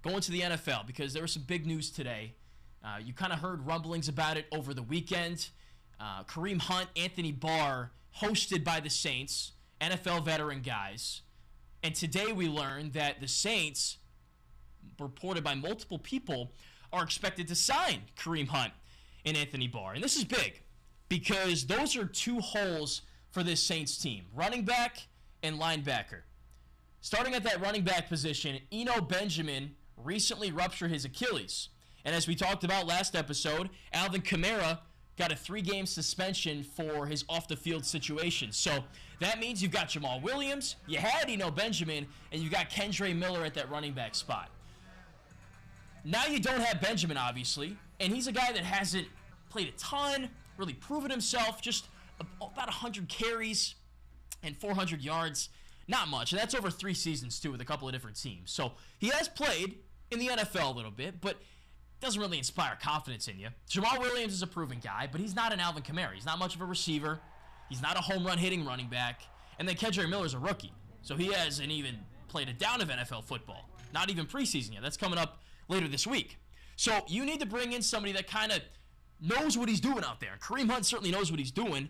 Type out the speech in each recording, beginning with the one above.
going to the NFL because there was some big news today. You kind of heard rumblings about it over the weekend. Kareem Hunt, Anthony Barr, hosted by the Saints, NFL veteran guys. And today we learned that the Saints, reported by multiple people, are expected to sign Kareem Hunt and Anthony Barr. And this is big because those are two holes for this Saints team, running back and linebacker. Starting at that running back position, Eno Benjamin recently ruptured his Achilles. And as we talked about last episode, Alvin Kamara got a 3-game suspension for his off-the-field situation. So that means you've got Jamal Williams, you had Eno Benjamin, and you've got Kendre Miller at that running back spot. Now you don't have Benjamin, obviously, and he's a guy that hasn't played a ton, really proven himself, just about 100 carries and 400 yards. Not much, and that's over 3 seasons, too, with a couple of different teams. So he has played in the NFL a little bit, but doesn't really inspire confidence in you. Jamal Williams is a proven guy, but he's not an Alvin Kamara. He's not much of a receiver. He's not a home run hitting running back. And then Kendre Miller's a rookie, so he hasn't even played a down of NFL football. Not even preseason yet. That's coming up later this week. So you need to bring in somebody that kind of knows what he's doing out there. Kareem Hunt certainly knows what he's doing.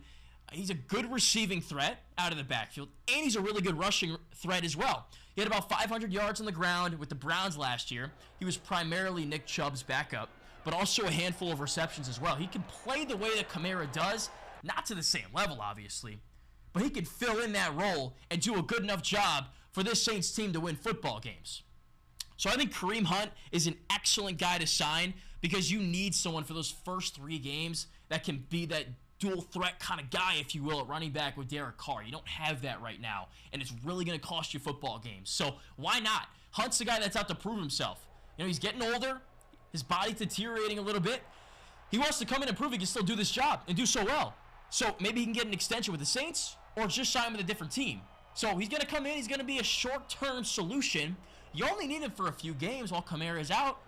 He's a good receiving threat out of the backfield, and he's a really good rushing threat as well. He had about 500 yards on the ground with the Browns last year. He was primarily Nick Chubb's backup, but also a handful of receptions as well. He can play the way that Kamara does, not to the same level, obviously, but he can fill in that role and do a good enough job for this Saints team to win football games. So I think Kareem Hunt is an excellent guy to sign because you need someone for those first 3 games that can be that dual threat kind of guy, if you will, at running back with Derek Carr. You don't have that right now, and it's really going to cost you football games. So why not? Hunt's the guy that's out to prove himself. You know, he's getting older. His body's deteriorating a little bit. He wants to come in and prove he can still do this job and do so well. So maybe he can get an extension with the Saints or just sign with a different team. So he's going to come in. He's going to be a short-term solution. You only need him for a few games while Kamara's out.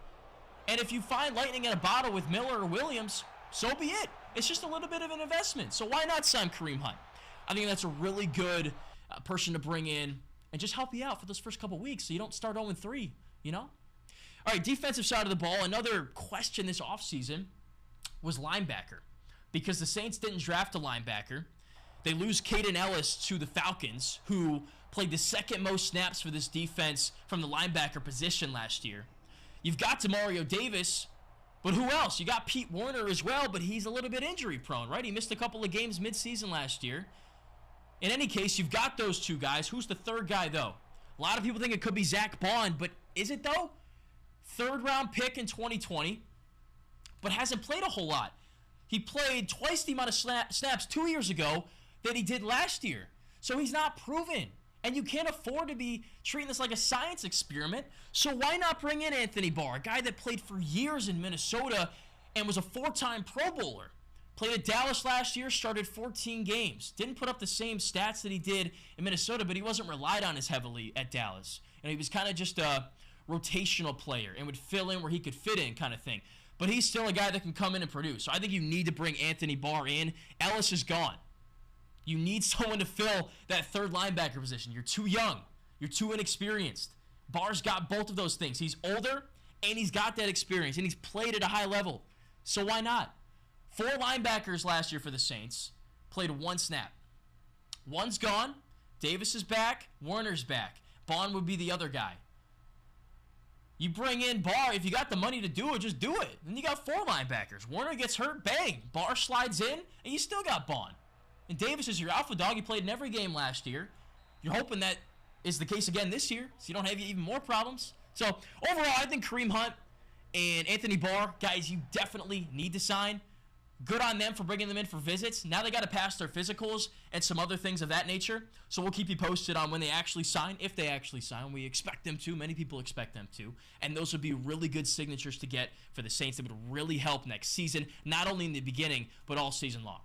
And if you find lightning in a bottle with Miller or Williams, so be it. It's just a little bit of an investment. So why not sign Kareem Hunt? I think that's a really good person to bring in and just help you out for those first couple weeks so you don't start 0-3, you know? All right, defensive side of the ball, another question this offseason was linebacker. Because the Saints didn't draft a linebacker, they lose Caden Ellis to the Falcons, who played the second most snaps for this defense from the linebacker position last year. You've got Demario Davis, but who else? You got Pete Werner as well, but he's a little bit injury prone, right? He missed a couple of games midseason last year. In any case, you've got those 2 guys. Who's the third guy, though? A lot of people think it could be Zach Bond, but is it, though? 3rd-round pick in 2020, but hasn't played a whole lot. He played twice the amount of snaps 2 years ago that he did last year. So he's not proven. And you can't afford to be treating this like a science experiment. So why not bring in Anthony Barr, a guy that played for years in Minnesota and was a 4-time Pro Bowler. Played at Dallas last year, started 14 games. Didn't put up the same stats that he did in Minnesota, but he wasn't relied on as heavily at Dallas. And he was kind of just a rotational player and would fill in where he could fit in kind of thing. But he's still a guy that can come in and produce. So I think you need to bring Anthony Barr in. Ellis is gone. You need someone to fill that 3rd linebacker position. You're too young. You're too inexperienced. Barr's got both of those things. He's older, and he's got that experience, and he's played at a high level. So why not? 4 linebackers last year for the Saints played 1 snap. One's gone. Davis is back. Werner's back. Bond would be the other guy. You bring in Barr. If you got the money to do it, just do it. Then you got 4 linebackers. Werner gets hurt, bang. Barr slides in, and you still got Bond. And Davis is your alpha dog. He played in every game last year. You're hoping that is the case again this year, so you don't have even more problems. So, overall, I think Kareem Hunt and Anthony Barr, guys, you definitely need to sign. Good on them for bringing them in for visits. Now they got to pass their physicals and some other things of that nature. So we'll keep you posted on when they actually sign, if they actually sign. We expect them to. Many people expect them to. And those would be really good signatures to get for the Saints that would really help next season, not only in the beginning, but all season long.